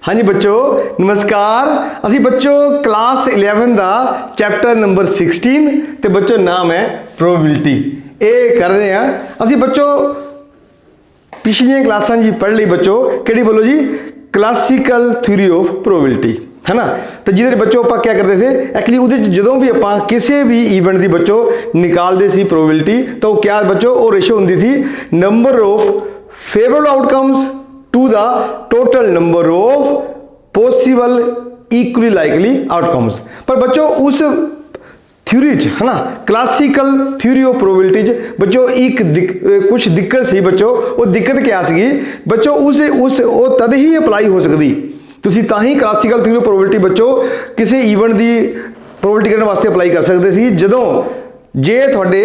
हाँ जी बच्चों नमस्कार। असी बच्चों क्लास 11 का चैप्टर नंबर 16 ते बच्चों नाम है प्रोबेबिलिटी ये कर रहे हैं। असी बच्चों पिछलियां क्लासां जी पढ़ ली बच्चों कि बोलो जी क्लासिकल थ्योरी ऑफ प्रोबेबिलिटी है ना। तो जिहदे बच्चों आप क्या करते थे एक्चुअली उहदे जो भी आप किसी भी ईवेंट की बच्चों निकालते सी प्रोबेबिलिटी तो क्या बच्चों वो रेशो होंदी थी number of favourable outcomes to the total number of possible equally likely outcomes. पर बच्चों उस थ्योरी है ना क्लासिकल थ्योरी ऑफ प्रोबेबिलिटी बच्चों एक कुछ दिक्कत सी बच्चों वो दिक्कत क्या सी बच्चों उस तद ही अप्लाई हो सकती तुसी ताही क्लासिकल थ्योरी ऑफ प्रोबेबिलिटी बच्चों किसी ईवेंट की प्रोबेबिलिटी करने वास्ते अप्लाई कर सकते सी जदों जे थोड़े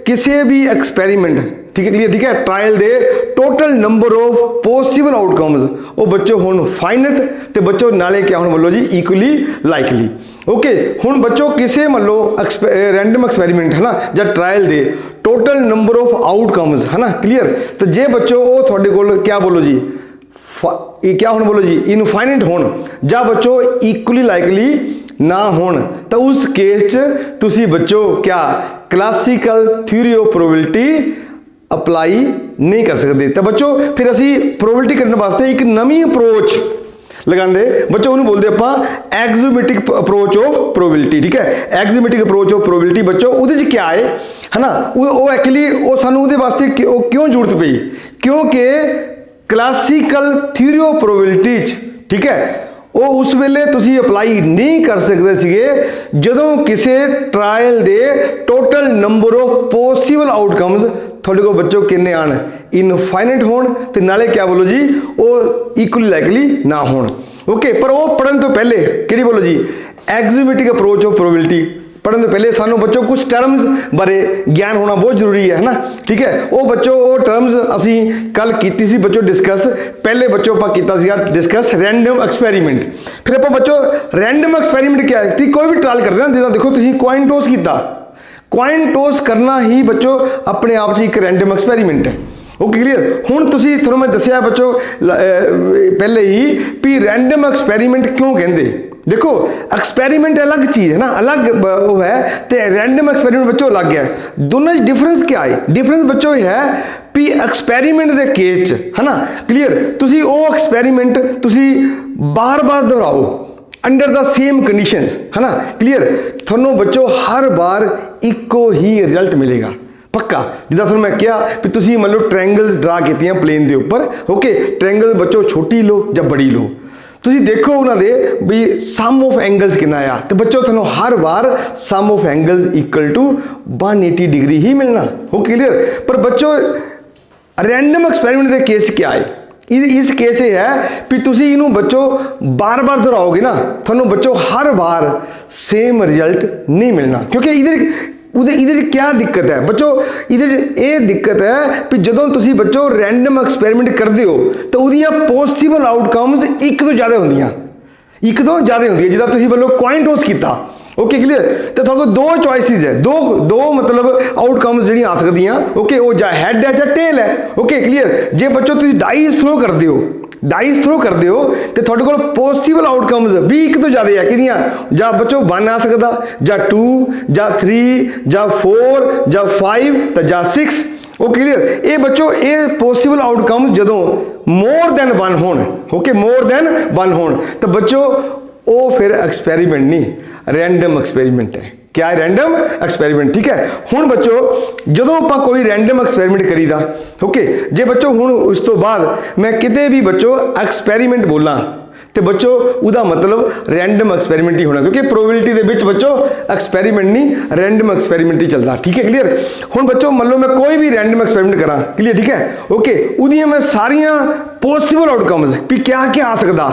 किसी भी एक्सपैरीमेंट ठीक है क्लियर ठीक है trial they total number of possible outcomes वो बच्चों हुण फाइनट ते बच्चों नाले क्या हुण बोलो जी इक्वली लाइकली ओके। हुण बच्चों किसी मान लो रैंडम एक्सपैरीमेंट है ना या trial they total number of outcomes है ना क्लियर तो जे बच्चों वो थोड़े कोल क्या बोलो जी ये क्या हुण बोलो जी इनफाइनाइट होण या बच्चों इक्वली लाइकली ना होण तो उस केस च तुसी बच्चों क्या classical theory of probability apply नहीं कर सकते। तो बच्चों फिर असी प्रोबेबिलिटी करने वास्ते एक नवी अप्रोच लगाते बच्चों उन्होंने बोलते आप एक्सोमेटिक अप्रोच ऑफ प्रोबेबिलिटी ठीक है। एक्सोमेटिक अप्रोच ऑफ प्रोबेबिलिटी बच्चों उहदे च क्या है ना वो एक्चुअली वो सानू उहदे वास्ते क्यों जरूरत पई क्योंकि क्लासिकल थ्योरी ऑफ प्रोबेबिलिटी ठीक है वो उस वेले तुसी अप्लाई नहीं कर सकते सीगे जदों किसी trial they total number of possible outcomes थोड़े को बच्चों किन्ने आन इनफाइनाइट होण ते नाले क्या बोलो जी वो इक्वली लाइकली ना होण ओके। पर वो पढ़न तो पहले कि बोलो जी एक्सोमेटिक अप्रोच ऑफ प्रोबेबिलिटी पढ़ने तो पहले सानू बच्चों कुछ टर्म्स बारे ज्ञान होना बहुत जरूरी है ना ठीक है। वो बच्चों वो टर्म्स असी कल कीती सी बच्चों डिस्कस पहले बच्चों आप किया डिस्कस रैंडम एक्सपैरीमेंट फिर आप बच्चों रैंडम एक्सपैरीमेंट क्या है कोई भी ट्रायल करते हैं जिदा देखो तुम कॉइन टॉस किया कॉइन टॉस करना ही बच्चों अपने आप एक रैंडम एक्सपैरीमेंट है ओके क्लियर। हुण तुसी थोड़ा मैं दसिया बच्चों पहले ही भी रैंडम एक्सपैरीमेंट क्यों कहते देखो एक्सपैरीमेंट अलग चीज़ है ना अलग वो है तो रैंडम एक्सपैरीमेंट बच्चों अलग है दोनों डिफरेंस क्या है डिफरेंस बच्चों है भी एक्सपैरीमेंट के केस है ना क्लियर तुसी वो एक्सपैरीमेंट तुसी बार बार दोहराओ अंडर द सेम कंडीशंस है ना क्लियर थोनों बच्चों हर बार इको ही रिजल्ट मिलेगा पक्का जिदा थोड़ा मैं क्या भी तुसी मान लो ट्रायंगल्स ड्रा की प्लेन के उपर ओके ट्रायंगल बच्चों छोटी लो या बड़ी लो तुसी देखो उन्होंने भी सम ऑफ एंगल्स कितना आया तो बच्चों थोड़ा हर बार sum of angles equal to 180 degree ही मिलना हो क्लियर। पर बच्चों रैंडम एक्सपैरीमेंट के केस क्या है इस केस ये है कि तुसी इनू बच्चों बार बार दोहराओगे ना थोनों बच्चों हर बार सेम रिजल्ट नहीं मिलना क्योंकि इधर क्या दिक्कत है बच्चों इधर ये दिक्कत है कि जदों तुसी बच्चों रैंडम एक्सपैरीमेंट करते हो तो उदियां पॉसिबल आउटकम्स एक तो ज़्यादा होंदियां जिदा तुसी बोलो कॉइन टॉस किया ओके क्लियर तो थोड़ा दो चॉइसिस है दो मतलब आउटकम्स जी आ सकदियां ओके वो जा हैड है या टेल है ओके क्लियर जे बच्चों तुसी डाइस थ्रो करते हो तो थोड़े को पॉसिबल आउटकम्स भी एक तो ज़्यादा है कि जा बच्चों 1 आ सकता जा 2 जा 3 जा 4 जा 5 तो जा 6 वो क्लियर ये बच्चों ये पॉसिबल आउटकम्स जदों मोर दैन 1 होण ओके मोर दैन 1 होण तो बच्चों वो फिर एक्सपैरीमेंट नहीं रैंडम एक्सपैरीमेंट है क्या है रैंडम एक्सपैरीमेंट ठीक है। हुण बच्चों जदों आप कोई रैंडम एक्सपैरीमेंट करीदा ओके जे बच्चों हुण उस तो बाद मैं किते भी बच्चों एक्सपैरीमेंट बोला तो बच्चों उदा मतलब रैंडम एक्सपैरीमेंट ही होना क्योंकि प्रोबेबिलिटी दे विच बच्चों एक्सपैरीमेंट नहीं रैंडम एक्सपैरीमेंट ही चलता ठीक है क्लियर। हुण बच्चों मान लो मैं कोई भी रैंडम एक्सपैरीमेंट करा क्लियर ठीक है ओके उदियां मैं सारियां पॉसिबल आउटकम्स भी क्या क्या आ सकता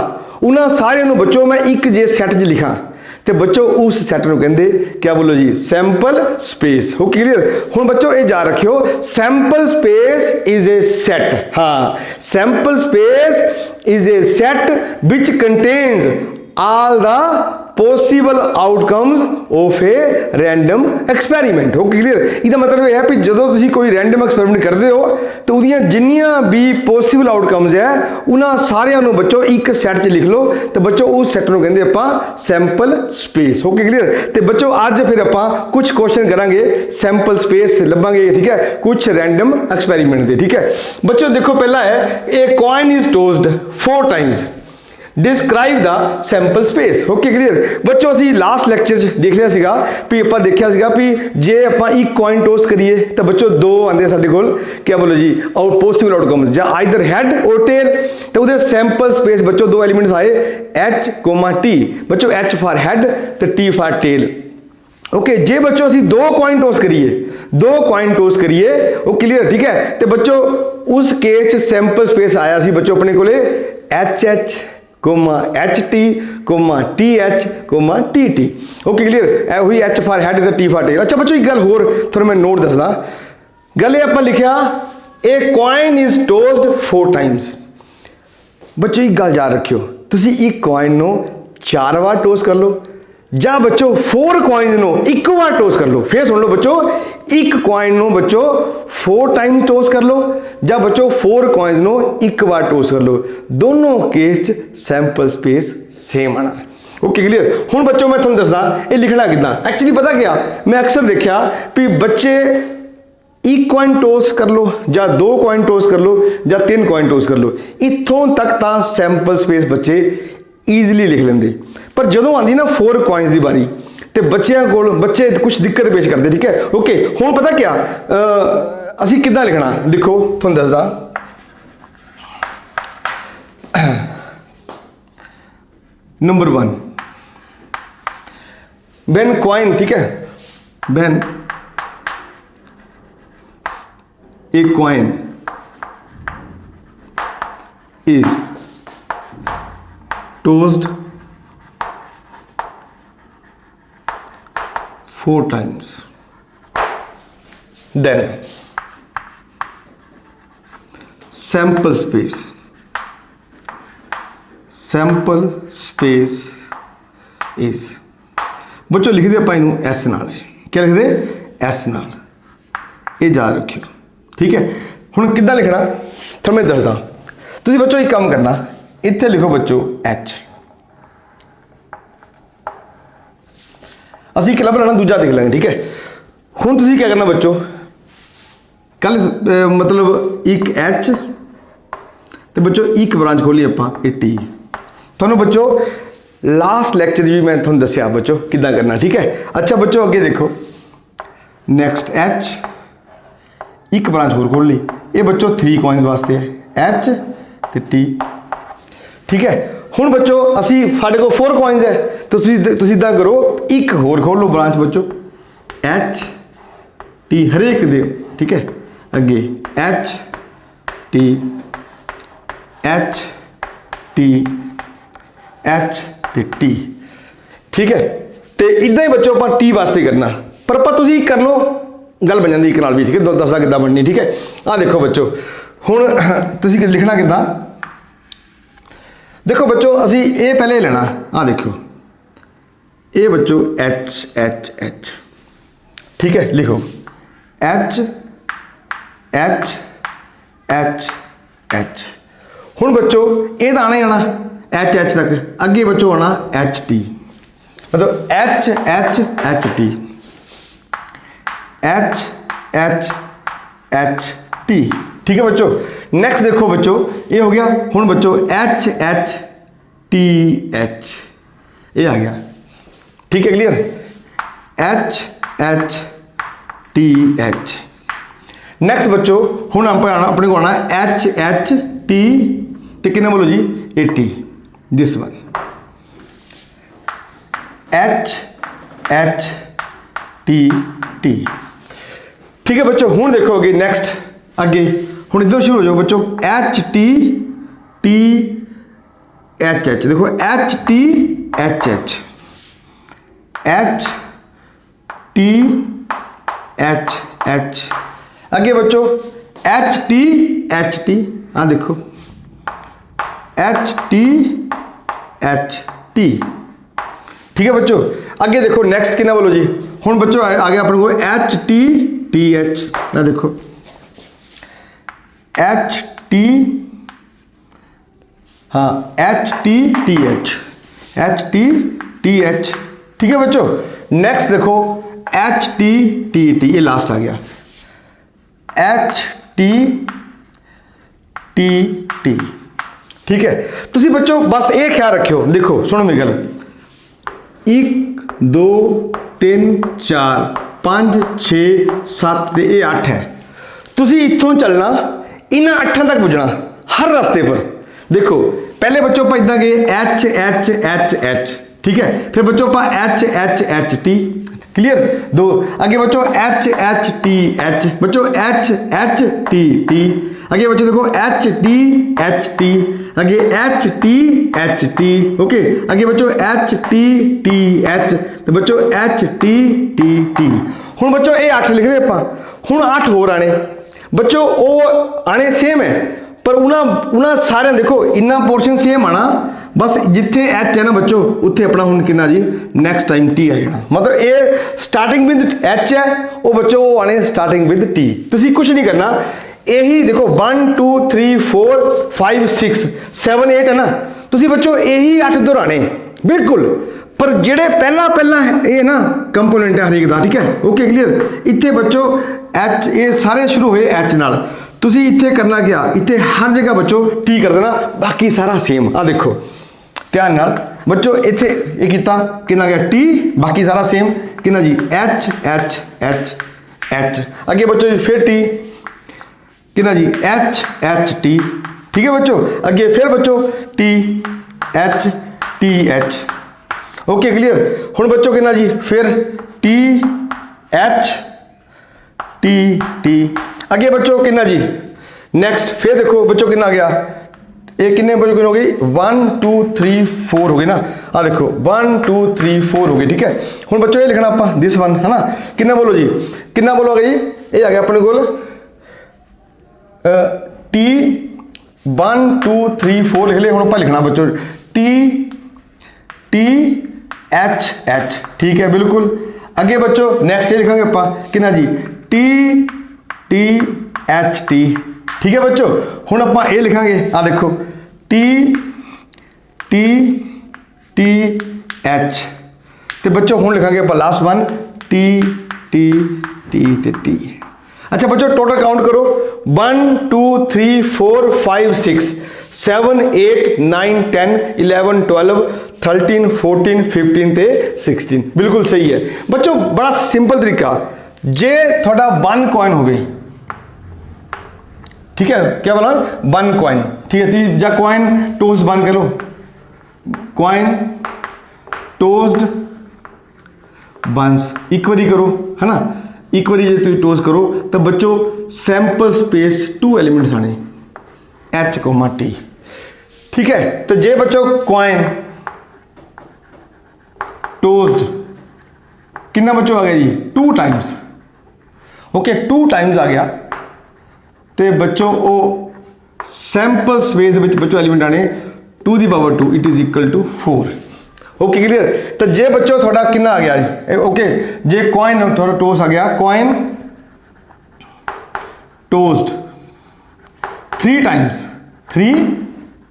उन्होंने सारे बच्चों मैं एक जे सैट च लिखा तो बच्चों उस सैट को कहते क्या बोलो जी सैंपल स्पेस हो क्लियर। हुण बच्चों ये जा रखियो sample space is a set हाँ sample space is a set which contains all the possible outcomes of a random experiment। Okay clear. ਇਹਦਾ ਮਤਲਬ ਇਹ ਹੈ ਕਿ ਜਦੋਂ ਤੁਸੀਂ ਕੋਈ ਰੈਂਡਮ ਐਕਸਪੈਰੀਮੈਂਟ ਕਰਦੇ ਹੋ ਤਾਂ ਉਹਦੀਆਂ ਜਿੰਨੀਆਂ ਵੀ ਪੋਸੀਬਲ ਆਊਟਕਮਸ ਹੈ ਉਹਨਾਂ ਸਾਰਿਆਂ ਨੂੰ ਬੱਚੋ ਇੱਕ ਸੈੱਟ 'ਚ ਲਿਖ ਲਓ ਤੇ ਬੱਚੋ ਉਸ ਸੈੱਟ ਨੂੰ ਕਹਿੰਦੇ ਆਪਾਂ ਸੈਂਪਲ ਸਪੇਸ। Okay clear. ਤੇ ਬੱਚੋ ਅੱਜ ਫਿਰ ਆਪਾਂ ਕੁਝ ਕੁਐਸਚਨ ਕਰਾਂਗੇ ਸੈਂਪਲ ਸਪੇਸ ਲੱਭਾਂਗੇ, ਠੀਕ ਹੈ, ਕੁਝ ਰੈਂਡਮ ਐਕਸਪੈਰੀਮੈਂਟ ਦੇ, ਠੀਕ ਹੈ ਬੱਚੋ। ਦੇਖੋ ਪਹਿਲਾ ਹੈ a coin is tossed 4 times, describe the sample space. Okay clear बच्चों, ਅਸੀਂ ਲਾਸਟ ਲੈਕਚਰ 'ਚ ਦੇਖ ਲਿਆ ਸੀਗਾ ਵੀ ਆਪਾਂ ਦੇਖਿਆ ਸੀਗਾ ਵੀ ਜੇ ਆਪਾਂ ਇੱਕ ਕੋਇਨ ਟੋਸ ਕਰੀਏ ਤਾਂ ਬੱਚੋ ਦੋ ਆਉਂਦੇ ਸਾਡੇ ਕੋਲ, ਕੀ ਬੋਲੋ ਜੀ, ਆਊਟ ਪੋਸੀਬਲ ਆਊਟਕਮਸ, ਜਾਂ ਆਈਦਰ ਹੈਡ ਔਰ ਟੇਲ। ਤੇ ਉਹਦੇ ਸੈਂਪਲ ਸਪੇਸ ਬੱਚੋ ਦੋ ਐਲੀਮੈਂਟਸ ਆਏ H, T। ਬੱਚੋ H ਫਾਰ ਹੈਡ ਤੇ T ਫਾਰ ਟੇਲ। ओके जे बच्चों ਅਸੀਂ दो कॉइन टॉस करिए वो क्लियर, ठीक है। तो बच्चों उस केस च सैंपल स्पेस आया सी बच्चों अपने कोले HH, HT, TH, TT। Okay clear. ए हुई H फॉर हैड ते T फॉर टेल। अच्छा बच्चों एक गल होर थोड़ा मैं नोट दसदा, गल ये आपां लिखिया ए कॉइन इज टोस्ड 4 टाइम्स। बच्चों एक गल याद रखियो, तुसी एक कॉइन नो 4 बार टोस कर लो ਜਾਂ ਬੱਚੋ 4 ਕੋਇਨਸ ਨੂੰ ਇੱਕ ਵਾਰ ਟੋਸ ਕਰ ਲਓ। ਫਿਰ ਸੁਣ ਲਓ ਬੱਚੋ, ਇੱਕ ਕੋਇਨ ਨੂੰ ਬੱਚੋ 4 ਟਾਈਮ ਟੋਸ ਕਰ ਲਓ ਜਾਂ ਬੱਚੋ 4 ਕੋਇਨਸ ਨੂੰ ਇੱਕ ਵਾਰ ਟੋਸ ਕਰ ਲਓ। ਦੋਨੋਂ ਕੇਸ 'ਚ ਸੈਂਪਲ ਸਪੇਸ ਸੇਮ ਆਣਾ। Okay clear. ਹੁਣ ਬੱਚੋ ਮੈਂ ਤੁਹਾਨੂੰ ਦੱਸਦਾ ਇਹ ਲਿਖਣਾ ਕਿੱਦਾਂ। ਐਕਚੁਅਲੀ ਪਤਾ ਕਿਆ, ਮੈਂ ਅਕਸਰ ਦੇਖਿਆ ਵੀ ਬੱਚੇ ਇੱਕ ਕੋਇਨ ਟੋਸ ਕਰ ਲਓ ਜਾਂ 2 ਕੋਇਨ ਟੋਸ ਕਰ ਲਓ ਜਾਂ 3 ਕੋਇਨ ਟੋਸ ਕਰ ਲਓ, ਇੱਥੋਂ ਤੱਕ ਤਾਂ ਸੈਂਪਲ ਸਪੇਸ ਬੱਚੇ ਈਜ਼ੀਲੀ ਲਿਖ ਲੈਂਦੇ। पर जो आती ना 4 कॉइन्स की बारी तो बच्चों को बच्चे कुछ दिक्कत पेश करते, ठीक है। ओके हुण पता क्या असी किद्दां लिखना, देखो तुहानूं दसदा। नंबर 1 व्हेन कॉइन, ठीक है, when a coin is tossed 4 times, then sample space is, बच्चों लिख दे ਆਪਾਂ ਇਹਨੂੰ S ਨਾਲ ਹੈ। क्या लिख दे S ਨਾਲ, ਇਹ याद रखियो, ठीक है। ਹੁਣ ਕਿੱਦਾਂ ਲਿਖਣਾ ਤੁਹਾਨੂੰ ਮੈਂ ਦੱਸਦਾ। ਤੁਸੀਂ ਬੱਚੋ ਇੱਕ ਕੰਮ ਕਰਨਾ, ਇੱਥੇ ਲਿਖੋ ਬੱਚੋ H। ਅਸੀਂ ਕਿਹੜਾ ਬਣਾਉਣਾ ਦੂਜਾ ਦੇਖ ਲਾਂਗੇ, ठीक है। ਹੁਣ ਤੁਸੀਂ ਕੀ ਕਰਨਾ ਬੱਚੋ, ਕੱਲ मतलब ਇੱਕ H ਤੇ ਬੱਚੋ ਇੱਕ ਬ੍ਰਾਂਚ ਖੋਲੀ ਆਪਾਂ ਇਹ T। ਤੁਹਾਨੂੰ ਬੱਚੋ ਲਾਸਟ ਲੈਕਚਰ ਵੀ ਮੈਂ ਤੁਹਾਨੂੰ ਦੱਸਿਆ ਬੱਚੋ ਕਿੱਦਾਂ ਕਰਨਾ, ठीक है। ਅੱਛਾ ਬੱਚੋ ਅੱਗੇ ਦੇਖੋ, ਨੈਕਸਟ H ਇੱਕ ਬ੍ਰਾਂਚ ਹੋਰ ਖੋਲ ਲਈ, ਇਹ ਬੱਚੋ 3 ਕੋਇਨਸ ਵਾਸਤੇ ਹੈ H ਤੇ T, ठीक है। ਹੁਣ ਬੱਚੋ ਅਸੀਂ ਸਾਡੇ ਕੋਲ 4 ਕੋਇਨਸ ਹੈ, ਤੁਸੀਂ ਇਦਾਂ ਕਰੋ ਇੱਕ ਹੋਰ ਖੋਲ ਲਓ ਬ੍ਰਾਂਚ ਬੱਚੋ H T ਹਰੇਕ ਦੇ, ठीक है। ਅੱਗੇ H T ਤੇ T, ठीक है। ਤੇ ਇਦਾਂ ਹੀ ਬੱਚੋ ਆਪਾਂ T ਵਾਸਤੇ ਕਰਨਾ, ਪਰ ਆਪਾਂ ਤੁਸੀਂ ਕਰ ਲਓ ਗੱਲ ਬਣ ਜਾਂਦੀ ਇੱਕ ਨਾਲ ਵੀ, ठीक है। ਦੱਸਾਂ ਕਿੱਦਾਂ ਬਣਨੀ, ठीक है। ਆਹ ਦੇਖੋ ਬੱਚੋ ਹੁਣ ਤੁਸੀਂ ਲਿਖਣਾ ਕਿੱਦਾਂ, देखो बच्चों असी ये पहले लेना, हाँ देखो ये बच्चों H, ठीक है। लिखो H हुण बच्चों ये आना ही आना H तक, अगे बच्चों आना HT, मतलब HT, ठीक है बच्चों। नेक्स्ट देखो बच्चों ये हो गया, हुण बच्चों HTH ये आ गया, ठीक है, क्लियर। HTH। नेक्स्ट बच्चों हुण अपने को आना HHT ते कितना बोलो जी AT, दिस वन HHT, ठीक है बच्चों। हुण देखो अगे नेक्स्ट अगे हुण इधर शुरू हो जाओ बच्चों HTHH, देखो HTHH अगे बच्चों HTHT, हाँ देखो HTH टी। ठीक है बच्चों, अगे देखो नैक्सट कितना बोलो जी। हुण बच्चों आ गया अपने को एच टी टी एच। ना देखो एच टी, हाँ H T T H, H T T H. ठीक है बच्चों, नेक्स्ट देखो एच टी टी टी, ये लास्ट आ गया एच टी टी टी। ठीक है, तुसी बच्चों बस ये ख्याल रखियो, देखो सुनो मेरी गल, 1 2 3 4 5 6 7 ते 8 है। तुसी इत्थों चलना, इन्हां 8 तक पुजना हर रास्ते पर। देखो पहले बच्चों आप इदा गए एच एच एच एच, ठीक है, फिर बच्चों आप H H H T, clear. दो आगे बच्चों एच एच टी एच, बच्चों एच एच टी टी, आगे बच्चों देखो एच टी एच टी, आगे H T H T, okay, आगे बच्चों एच टी टी एच, तो बच्चों एच टी टी टी। हुण बच्चों ये 8 लिख रहे आप, हुण 8 होर आने बच्चों, वो आने सेम है पर उन्होंने सारे देखो इन्ना पोर्शन सेम आना, बस जिथे एच है ना बच्चों उत्थे अपना हुण कितना जी नैक्सट टाइम टी आ जाना। मतलब ये स्टार्टिंग विद एच है, वो बच्चों वो आने स्टार्टिंग विद टी। तुसी कुछ नहीं करना, यही देखो 1 2 3 4 5 6 7 8 है ना, तुसी बच्चों यही 8 दोहराने बिल्कुल, पर जेड़े पहला पहला है ये ना कंपोनेंट है हरेक दा, ठीक है, ओके क्लियर। इत्थे बच्चों एच ये सारे शुरू हुए एच नाल, तुसी इत्थे करना क्या, इत्थे हर जगह बच्चों टी कर देना, बाकी सारा सेम। आ देखो ध्यान नाल बच्चों, इत्थे ये कीता कितना गया टी, बाकी सारा सेम कितना जी एच एच एच एच। अगे बच्चों फिर टी कितना जी एच एच टी, ठीक है बच्चों। अगे फिर बच्चों T H T H, okay clear. हुण बच्चों कितना जी फिर टी एच टी टी, अगे बच्चों कितना जी नेक्स्ट फिर देखो बच्चों कितना गया, ये कितने बच्चों कितने हो गई 1 2 3 4 हो गई ना। आ देखो 1 2 3 4 हो गई, ठीक है। हुण बच्चों ये लिखना आप दिस वन है ना, कितना बोलो जी, कितना बोलोगे जी, ये आ गया अपने को टी 1 2 3 4 लिख लिया। हुण आप लिखना बच्चों टी टी एच एच, ठीक है बिल्कुल। अगे बच्चों नेक्स्ट ये लिखांगे आप कितना G T T H T, ठीक है बच्चों। हुण आप ये लिखांगे आ देखो टी टी टी एच, तो बच्चों हुण लिखांगे आप last one T T T ते टी। अच्छा बच्चों टोटल काउंट करो 1 2 3 4 5 6 7 8 9 10 11 12 13 14 15 ते 16, बिल्कुल सही है बच्चों। बड़ा सिंपल तरीका, जे थोड़ा 1 कॉइन होवे, ठीक है, क्या बोला 1 कॉइन, ठीक है, तो जा कॉइन टोस्ट बन करो, कॉइन टोस्ट बंस इक्वली करो है ना, इक्वली जो तुम टोस्ट करो तो बच्चों सैंपल स्पेस 2 एलिमेंट्स आने एच कोमा टी, ठीक है। तो जे बच्चों कॉइन टोस्ट कितना बच्चों आ गया जी 2 टाइम्स, ओके 2 टाइम्स आ गया, तो बच्चों वो सैंपल स्पेस बच्चों एलिमेंट आने 2 दी power 2 it is equal to 4, okay clear. तो जे बच्चों थोड़ा कितना आ गया जी, ओके जे कॉइन थोड़ा टोस्ट आ गया, कॉइन टोस्ट 3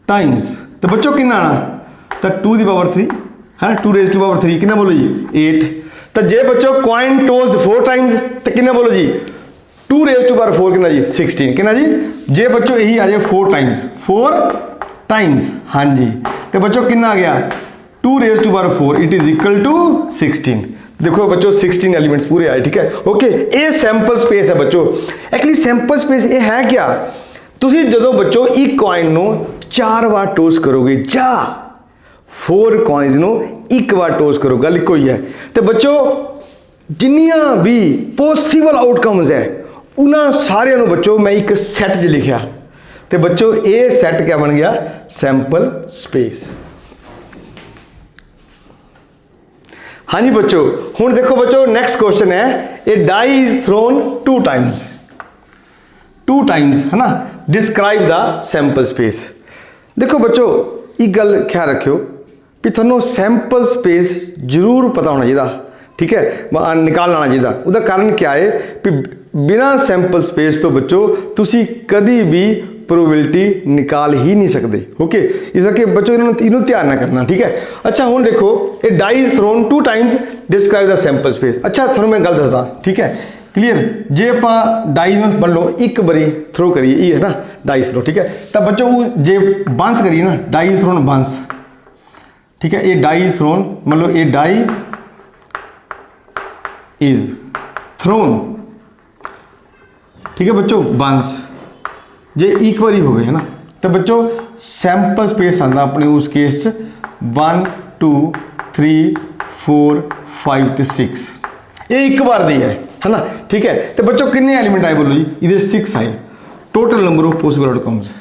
टाइम्स, तो बच्चों कितना आना, तो 2 दी पावर 3 है ना, 2 रेज टू पावर 3 कितना बोलो जी 8। तो जे बच्चों कॉइन टोस्ट 4 टाइम्स, तो कितना बोलो जी 2 रेज टू पावर 4 कितना जी 16 कितना जी। जे बच्चों यही आ जाए 4 टाइम्स, हाँ जी, तो बच्चों कितना आ गया 2 raise to power 4 it is equal to 16। देखो बच्चों 16 एलिमेंट्स पूरे आए, ठीक है, ओके। ये सैंपल स्पेस है बच्चों, एक्चुअली सैंपल स्पेस ये है क्या, तुसी जदों बच्चों एक कॉइन नो 4 बार टोस्ट करोगे जा 4 कॉइन्स नो एक बार टोस्ट करो, गल कोई है। तो बच्चों जिन्नियां भी पॉसिबल आउटकम्स है उन्होंने सारे बच्चों मैं एक सैट च लिखा, तो बच्चों ये सैट क्या बन गया सैंपल स्पेस। हाँ जी बच्चों, हुण देखो बच्चों नेक्स्ट क्वेश्चन है, ए डाई इज थ्रोन 2 टाइम्स है ना, डिस्क्राइब द सैंपल स्पेस। देखो बच्चों एक गल ख्याल रखियो, भी थोनों सैंपल स्पेस जरूर पता होना चाहिए, ठीक है, निकालना आना चाहिए। उसका कारण क्या है भी बिना सैंपल स्पेस तो बच्चों तुसी कभी भी प्रोबेबिलिटी निकाल ही नहीं सकते। ओके, इस करके बच्चों इन्होंने ध्यान ना करना, ठीक है। अच्छा हुण देखो, a die is thrown 2 times describe the sample space. अच्छा थोड़ा मैं गल दसदा, ठीक है, क्लीयर। जे आप डाई मान लो एक बारी थ्रो करिए, ये है ना डाई थ्रो, ठीक है, तो बच्चों वो जे बंस करिए ना, डाई थ्रोन बंस, ठीक है, ये डाई थ्रोन मान लो ये डाई इज थ्रोन, ठीक है बच्चों, बंस जे एक बारी हो गए है ना, तो बच्चों सैंपल स्पेस आता अपने उस केस 1 2 3 4 5 तो 6, ये एक बार दी है ना, ठीक है। तो बच्चों कितने एलिमेंट आए बोलो जी, ये 6 आए, total number of possible outcomes.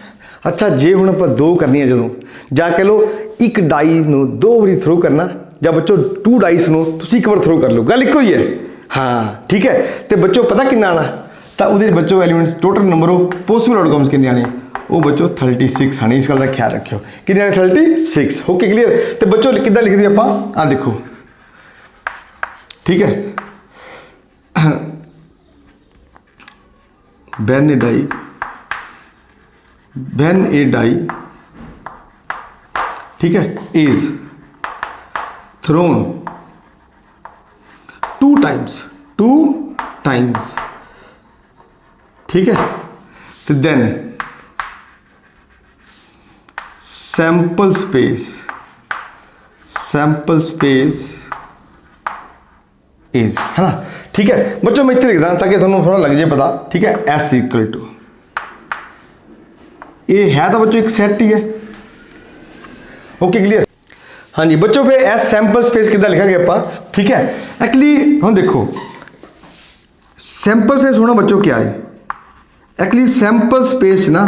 अच्छा जे हुण आपां 2 करनी है, जो जा कह लो एक डाई नूं 2 बारी थ्रो करना, ਜਾਂ बच्चों 2 डाइस नूं तुसीं एक बार थ्रो कर लो, गल इक्को ही है, हाँ ठीक है। तो बच्चों पता कितना आना, तो वो बच्चों elements total number of possible outcomes कितने आने, वो बच्चों 36 आने, इस गल का ख्याल रखियो, कितने आने 36। Okay clear. तो बच्चों कितना लिख दी आप, आ देखो, ठीक है, व्हेन ए डाई, ठीक है, इज थ्रोन 2 टाइम्स, ठीक है, तो देन सैंपल स्पेस इज, है ना, ठीक है बच्चों। मैं इतने लिखदा ताकि थोड़ा थोड़ा लग जाए पता, ठीक है। एस इक्वल टू, ये है तो बच्चों एक सेट ही है। Okay clear. हाँ जी बच्चों, फिर एस सैंपल स्पेस कितना लिखांगे आप, ठीक है। एक्चुअली हम देखो सैंपल स्पेस होना बच्चों क्या है, एक्चुअली सैंपल स्पेस ना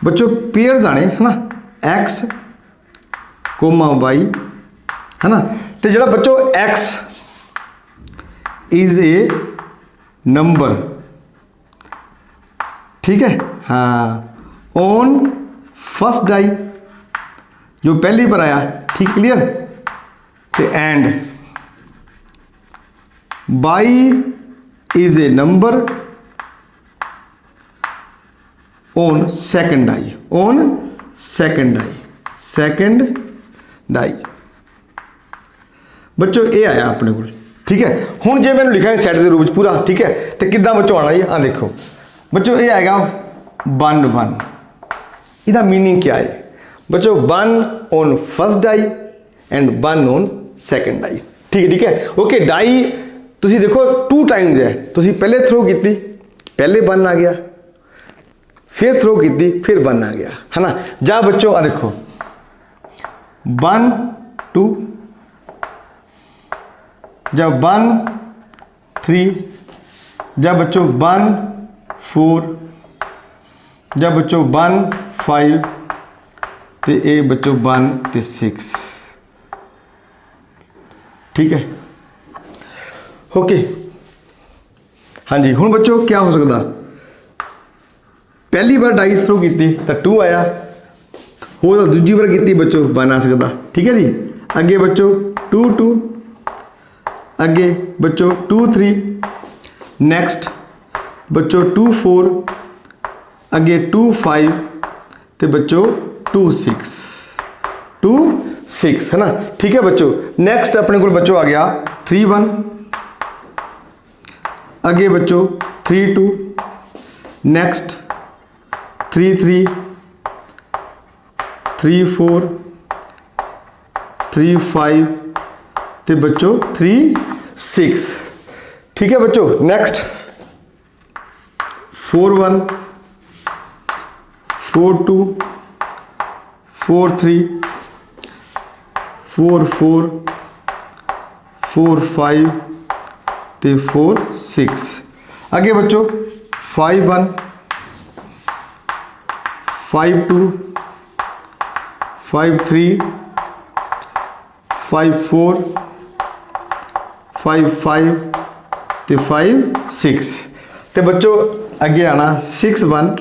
बच्चों पेयर्स आने, है ना, एक्स कोमा वाई, है ना। तो जो बच्चों एक्स इज ए नंबर, ठीक है, हाँ, ऑन फर्स्ट डाई जो पहली पर आया, ठीक क्लियर। तो and by is a number on second die, बच्चों ये आया अपने को, ठीक है। हुण जे मैंने लिखा है सैट के रूप पूरा, ठीक है, तो कितना बच्चों आना जी, देखो बच्चों ये आएगा 1 1, इसका मीनिंग क्या है बच्चों, 1 on first die and 1 on second die, ठीक है। ओके, डाई तुसी देखो 2 टाइम्स है, तुसी पहले थ्रो की, पहले 1 आ गया, फिर थ्रो की, फिर 1 आ गया, है ना। जा बच्चों आ देखो 1 2, जब 1 3, जब बच्चों 1 4, जब बच्चों 1 5, तो ये बच्चों 1 तो 6, ठीक है। ओके हाँ जी, हुण बच्चों क्या हो सकता, पहली बार डाइस थ्रो की तो 2 आया, हो तो दूजी बार की बच्चों 1 आ सकता, ठीक है जी। अगे बच्चों 2 2, अगे बच्चों 2 3, नेक्स्ट बच्चों 2 4, अगे 2 5, तो बच्चों 2 6, है ना, ठीक है बच्चों। नेक्स्ट अपने को बच्चों आ गया 3 1, अगे बच्चों 3 2, नेक्स्ट 3 3, 3 4, 3 5, तो बच्चों 3 6, ठीक है बच्चों। नेक्स्ट 4 1, 4 2, 4 3, 4 4, 4 5, तो 4 6, आगे बच्चों 5 1, 5 2, 5 3, 5 4, 5 5, तो 5 6, तो बच्चों अगे आना 6 1,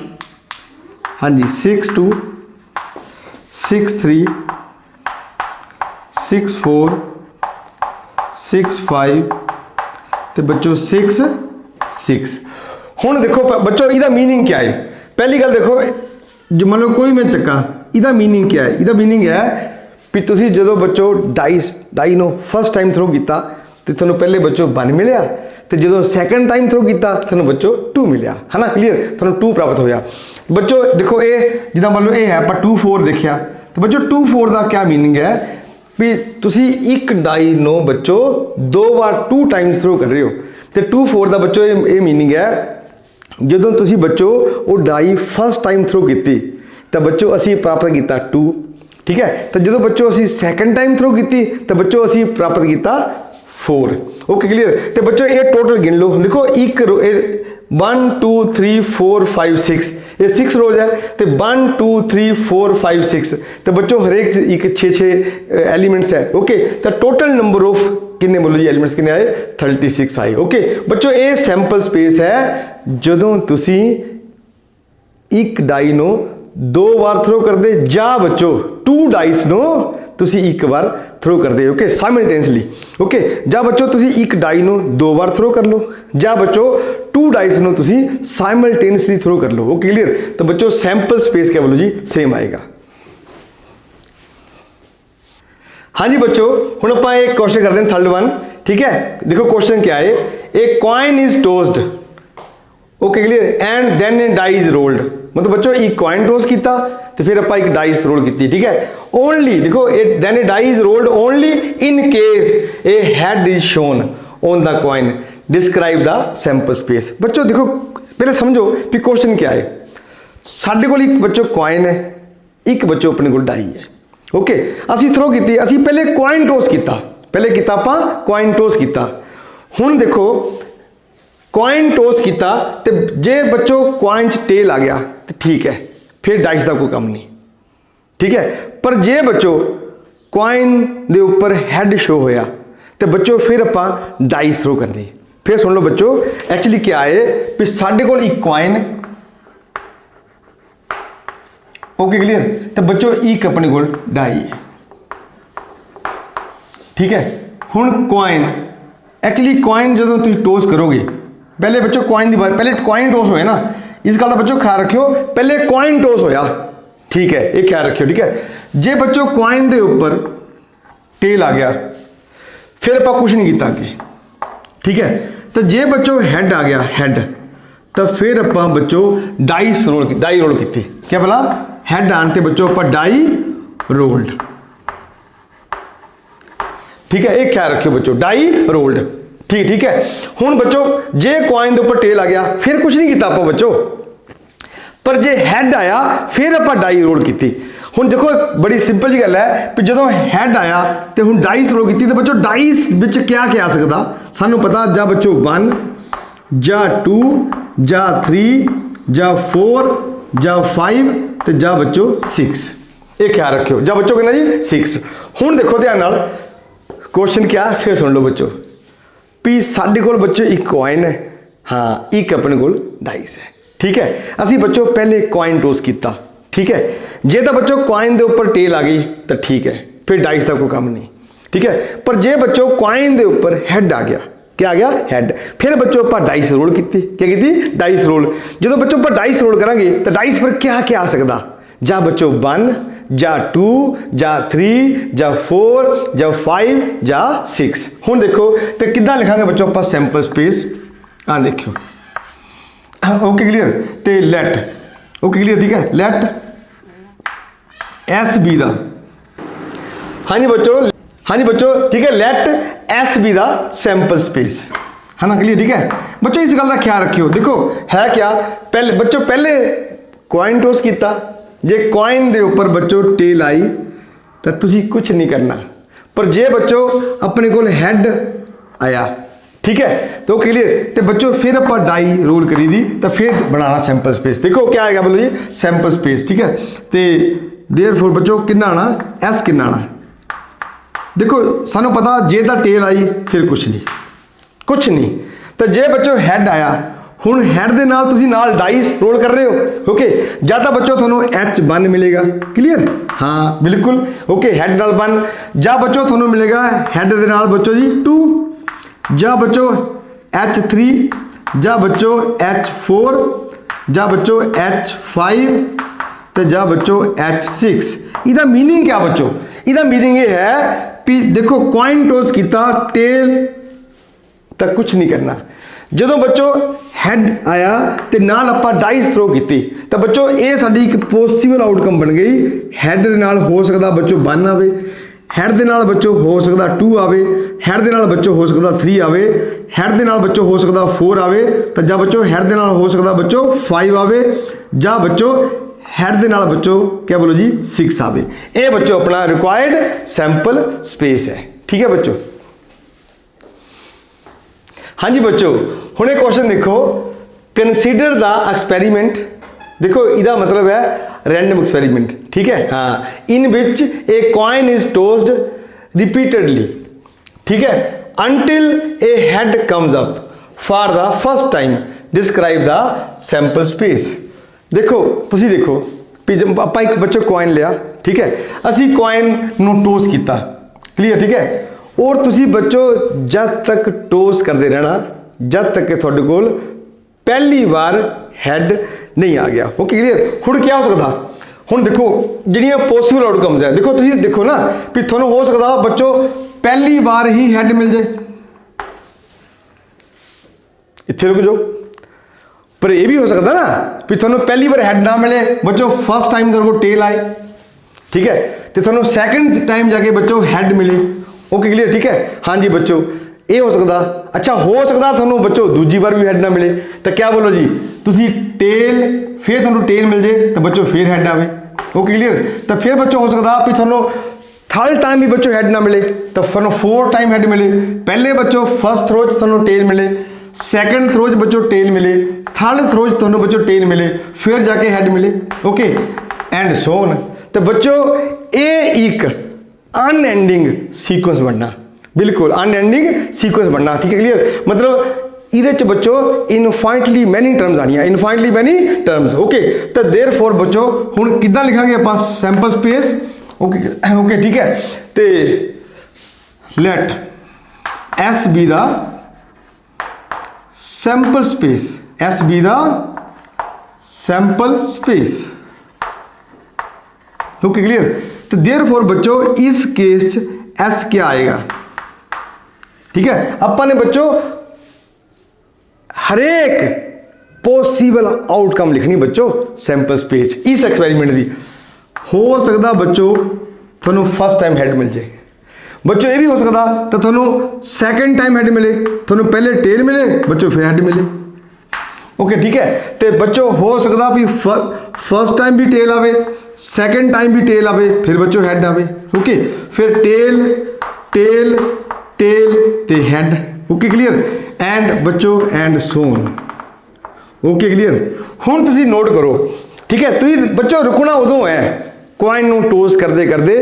हाँ जी 6 2, 6 3, 6 4 6 5 तो बच्चों 6 6। हुण देखो बच्चों इहदा मीनिंग क्या है। पहली गल देखो जो मान लो कोई मैं चक्का इहदा मीनिंग क्या है। इहदा मीनिंग है भी तुसी जो बच्चों डाई नो फर्स्ट टाइम थ्रो किया तो तुहानूं पहले बच्चों 1 मिलिया तो जो सैकेंड टाइम थ्रो किया तुहानूं बच्चों 2 मिलिया है ना। क्लीयर, तुहानूं 2 प्राप्त होया। बच्चों देखो ये जिदा मान लो ये है आप 2 4 देखिया तो बच्चों 2 4 का क्या मीनिंग है भी तुसी एक डाई नो बच्चों 2 बार 2 टाइम्स थ्रो कर रहे हो तो 2 4 का बच्चों ये मीनिंग है जो तुसी बच्चों वो डाई फर्स्ट टाइम थ्रो की तो बच्चों असी प्राप्त किया 2। ठीक है, तो जो बच्चों असी सैकेंड टाइम थ्रो की तो बच्चों असी प्राप्त किया 4। Okay clear. तो बच्चों ये टोटल गिन लो देखो एक 1 2 3 4 5 6 ये 6 रोज है तो 1 2 3 4 5 6 तो बच्चों हरेक एक 6 एलिमेंट्स है। ओके, तो टोटल नंबर ऑफ किन्ने बोलो जी एलिमेंट्स किन्ने आए 36 आए। ओके बच्चों ये सैंपल स्पेस है जदों तुसी एक डाई नो 2 बार थ्रो कर दे जा बच्चों 2 डाइस नो तुसी एक बार थ्रो कर दे। Okay simultaneously. ओके जा बच्चों तुसी एक डाई नो 2 बार थ्रो कर लो जा बच्चों 2 डाइस नो तुसी साइमल्टेनियसली थ्रो कर लो। Okay clear. तो बच्चों सैंपल स्पेस क्या बोलो जी सेम आएगा। हाँ जी बच्चों हुण आपां एक क्वेश्चन करते हैं थर्ड वन। ठीक है, देखो क्वेश्चन क्या है। A coin is tossed. Okay clear and then a die is rolled. मतलब बच्चों एक कॉइन टोस किया तो फिर आप एक डाइस रोल की। ठीक है, ओनली देखो then a die is rolled only in case a head is shown on the coin describe the sample space. बच्चों देखो पहले समझो कि क्वेश्चन क्या है। साडे कोल एक बच्चों कॉइन है एक बच्चों अपने कोल डाई है। ओके असी थ्रो की असी पहले कॉइन टोस किया पहले किया आप कॉइन टोस किया। हुण देखो कॉइन टोस किया तो जे बच्चों कॉइन च टेल आ गया तो ठीक है फिर डाइस का कोई काम नहीं। ठीक है, पर जे बच्चों कॉइन दे ऊपर हैड शो होया तो बच्चों फिर आप डाइस थ्रो करनी। फिर सुन लो बच्चों एक्चुअली क्या है भी साडे कोल एक कॉइन है। ओके क्लियर, तो बच्चों एक अपने कोल डाई है। ठीक है, हुण कॉइन एक्चुअली कॉइन जो तुम टोस करोगे पहले बच्चों कॉइन की बार पहले कॉइन टोस होया ना इस गल का बच्चों ख्याल रखियो पहले कॉइन टोस होया। ठीक है, एक ख्याल रखियो। ठीक है, जे बच्चों कॉइन के ऊपर टेल आ गया फिर आप कुछ नहीं किया आगे। ठीक है, तो जे बच्चों हैड आ गया हैड तो फिर आप बच्चों डाई रोल की। क्या बोला हैड आने बच्चों आप डाई रोल्ड। ठीक है, एक ख्याल रखियो बच्चों डाई रोल्ड। ठीक है, हुण बच्चों जे कॉइन के ऊपर टेल आ गया फिर कुछ नहीं किया आप बच्चों पर जे हैड आया फिर आप डाई रोल की। हुण देखो बड़ी सिंपल जी गल है कि जो हैड आया तो हुण डाइस रोल की तो बच्चों डाइस विच क्या क्या आ सकता सानू पता जा बच्चों 1 जा 2 जा 3 जा 4 जा 5 तो जा बच्चों 6। ये ख्याल रखियो जा बच्चों कहना जी 6। हुण देखो ध्यान नाल क्वेश्चन क्या फिर सुन लो बच्चों भी साडे कोल बच्चों एक कॉइन है हाँ एक अपने कोल डाइस है। ठीक है, असी बच्चों पहले कॉइन टोस किया। ठीक है, जे तो बच्चों कॉइन के ऊपर टेल आ गई तो ठीक है फिर डाइस का कोई काम नहीं। ठीक है, पर जे बच्चों कॉइन के ऊपर हैड आ गया क्या आ गया हैड फिर बच्चों आप डाइस रोल की। क्या की डाइस रोल जो बच्चों आप डाइस रोल करांगे तो डाइस पर क्या क्या आ सकता जा बच्चों 1 जा 2 जा 3 जा 4 जा 5 जा 6। हुण देखो तो किद्दां लिखांगे बच्चों आप सैंपल स्पेस आ देखियो। ओके क्लियर, तो लेट ओके क्लियर। ठीक है, लेट एस बी दा हाँ जी बच्चों ठीक है लेट एस बी दा सैंपल स्पेस है ना क्लियर। ठीक है बच्चों इस गल का ख्याल रखियो देखो है क्या पहले बच्चों पहले कॉइन टोस किया जे कॉइन के ऊपर बच्चों टेल आई तो तुसी कुछ नहीं करना पर जे बच्चों अपने को हैड आया ठीक है तो क्लियर तो बच्चों फिर आप डाई रोल करी दी तो फिर बनाना सैंपल स्पेस। देखो क्या आएगा बोलो जी सैंपल स्पेस। ठीक है तो देयर फोर बच्चों कितना आना एस कितना आना देखो सानू पता जे तो टेल आई फिर कुछ नहीं तो जे बच्चों हैड आया ਹੁਣ ਹੈਡ ਦੇ ਨਾਲ ਤੁਸੀਂ ਨਾਲ ਡਾਈਸ ਰੋਲ ਕਰ ਰਹੇ ਹੋ ਓਕੇ ਜਾਂ ਤਾਂ ਬੱਚੋ ਤੁਹਾਨੂੰ H1 ਮਿਲੇਗਾ ਕਲੀਅਰ ਹਾਂ ਬਿਲਕੁਲ ਓਕੇ ਹੈਡ ਨਾਲ 1 ਜਾਂ ਬੱਚੋ ਤੁਹਾਨੂੰ ਮਿਲੇਗਾ ਹੈਡ ਦੇ ਨਾਲ ਬੱਚੋ ਜੀ 2 ਜਾਂ ਬੱਚੋ H3 ਜਾਂ ਬੱਚੋ H4 ਜਾਂ ਬੱਚੋ H5 ਤੇ ਜਾਂ ਬੱਚੋ H6 ਇਹਦਾ मीनिंग क्या ਬੱਚੋ ਇਹਦਾ मीनिंग ਇਹ ਹੈ ਵੀ ਦੇਖੋ ਕॉइन टॉस ਕੀਤਾ टेल ਤਾਂ ਕੁਝ ਨਹੀਂ ਕਰਨਾ ਜਦੋਂ ਬੱਚੋ ਹੈਡ ਆਇਆ ਤੇ ਨਾਲ ਆਪਾਂ ਡਾਈਸ ਥਰੋ ਕੀਤੀ ਤਾਂ ਬੱਚੋ ਇਹ ਸਾਡੀ ਇੱਕ ਪੋਸੀਬਲ ਆਊਟਕਮ ਬਣ ਗਈ ਹੈਡ ਦੇ ਨਾਲ ਹੋ ਸਕਦਾ ਬੱਚੋ 1 ਆਵੇ ਹੈਡ ਦੇ ਨਾਲ ਬੱਚੋ ਹੋ ਸਕਦਾ 2 ਆਵੇ ਹੈਡ ਦੇ ਨਾਲ ਬੱਚੋ ਹੋ ਸਕਦਾ 3 ਆਵੇ ਹੈਡ ਦੇ ਨਾਲ ਬੱਚੋ ਹੋ ਸਕਦਾ 4 ਆਵੇ ਤਾਂ ਜਾਂ ਬੱਚੋ ਹੈਡ ਦੇ ਨਾਲ ਹੋ ਸਕਦਾ ਬੱਚੋ 5 ਆਵੇ ਜਾਂ ਬੱਚੋ ਹੈਡ ਦੇ ਨਾਲ ਬੱਚੋ क्या बोलो जी 6 आवे ये बच्चों अपना रिक्वायर्ड सैंपल स्पेस है ठीक है बच्चों हाँ जी बच्चों हुणे क्वेश्चन देखो कंसीडर द एक्सपेरिमेंट देखो इदा मतलब है रैंडम एक्सपेरिमेंट ठीक है हाँ इन विच ए कॉइन इज टॉस्ड रिपीटेडली ठीक है until a head comes up for the first time describe the sample space देखो तुसी देखो भी जब आप एक बच्चों कॉइन लिया ठीक है असी कॉइन नू टॉस किया क्लियर ठीक है और तुसी बच्चों जब तक टॉस करते रहना जब तक कि तुहाडे कोल पहली बार हैड नहीं आ गया ओके क्लियर हुण क्या हो सकता हुण देखो जिहड़ियां पॉसिबल आउटकम्स है देखो तुसी देखो ना भी तुहानूं हो सकता बच्चों पहली बार ही हैड मिल जाए इत्थे रुक जाओ पर यह भी हो सकता ना भी थोड़ा पहली बार हैड ना मिले बच्चों फर्स्ट टाइम तेरे को टेल आए ठीक है तो थोड़ा सैकेंड टाइम जाके बच्चों हैड मिले ओके क्लियर ठीक है हाँ जी बच्चों ये हो सकता अच्छा हो सकता थोड़ा बच्चों दूजी बार भी हैड ना मिले तो क्या बोलो जी तुसी टेल फिर थोड़ा टेल मिल जाए तो बच्चों फिर हैड आवे ओके क्लियर तो फिर बच्चों हो सकता भी थोड़ा थर्ड टाइम भी बच्चों हैड ना मिले तो थोड़ा 4 टाइम हैड मिले पहले बच्चों फर्स्ट थ्रो थोड़ा टेल मिले सैकेंड थ्रो बच्चों टेल मिले थर्ड थ्रो थोड़ा बच्चों टेल मिले फिर जाके हैड मिले ओके एंड सो ऑन तो बच्चों ये एक अनएंडिंग सीक्वेंस बनना बिल्कुल अनएंडिंग सीक्वेंस बनना ठीक है क्लियर मतलब ये बच्चों इनफाइनटली मैनी टर्म्स आनी इनफाइनटली मैनी टर्म्स ओके तो देयरफॉर बच्चों हुण किद्दां लिखांगे आपां सैंपल स्पेस ओके ओके ठीक है तो let S be the sample space S be the sample space okay clear तो देयरफॉर बच्चों इस केस च एस क्या आएगा ठीक है अपन ने बच्चों हरेक पॉसिबल आउटकम लिखनी बच्चों सैंपल स्पेस इस एक्सपेरिमेंट की हो सकता बच्चों थोनों फर्स्ट टाइम हैड मिल जाए बच्चों ये भी हो सकता तो थोनों सैकेंड टाइम हैड मिले थोनों पहले टेल मिले बच्चों फिर हैड मिले ओके ठीक है तो बच्चों हो सकता भी फर्स्ट टाइम भी टेल आवे सैकेंड टाइम भी टेल आवे फिर बच्चों हैड आवे ओके फिर टेल टेल टेल ते हैड ओके क्लियर एंड बच्चों and so on okay clear हुण तुसीं नोट करो ठीक है तुसीं बच्चों रुकना उदों है कॉइन नूं टॉस करदे करदे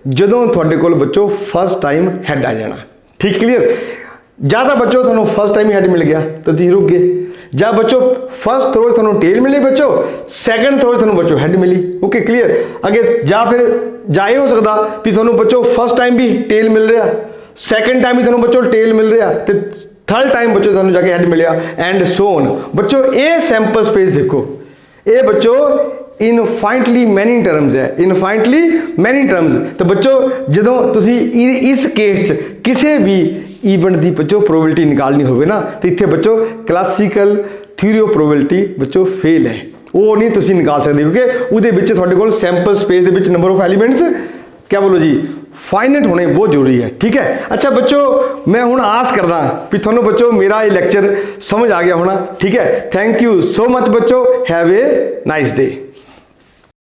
जदों तुहाडे कोल बच्चों फर्स्ट टाइम हैड आ जाना ठीक क्लियर ज़्यादा बच्चों तुहानूं फर्स्ट टाइम ही हैड मिल गया तो तुसीं रुक गए ਜਾਂ बच्चों फर्स्ट थ्रो तुहानूं टेल मिली बच्चों सैकेंड थ्रो तुहानूं बच्चों हैड मिली ओके क्लियर अगे ਜਾਂ फिर ਜਾਂ ਇਹ हो सकता भी तुहानूं बच्चों फर्स्ट टाइम भी टेल मिल रहा सैकेंड टाइम भी तुहानूं बच्चों टेल मिल रहा तो थर्ड टाइम बच्चों तुहानूं जाके हैड मिलिया एंड सो ऑन बच्चों ये सैंपल स्पेस देखो ये बच्चों इनफाइनटली मैनी टर्म्स है इनफाइनटली मैनी टर्म्स तो बच्चों जो तुसी इस केस च किसी भी ईवेंट की बच्चों प्रोबेबिलिटी निकालनी होवे ना तो इत्थे बच्चों क्लासिकल थ्योरी ऑफ प्रोबेबिलिटी बच्चों फेल है वो नहीं तुसी निकाल सकते क्योंकि उहदे विच तुहाडे कोल सैंपल स्पेस दे विच नंबर ऑफ एलीमेंट्स क्या बोलो जी फाइनाइट होने बहुत जरूरी है ठीक है अच्छा बच्चों मैं हुण आस करदा भी तुहानूं बच्चों मेरा ये लेक्चर समझ आ गया होना ठीक है थैंक यू सो मच बच्चों हैव ए नाइस डे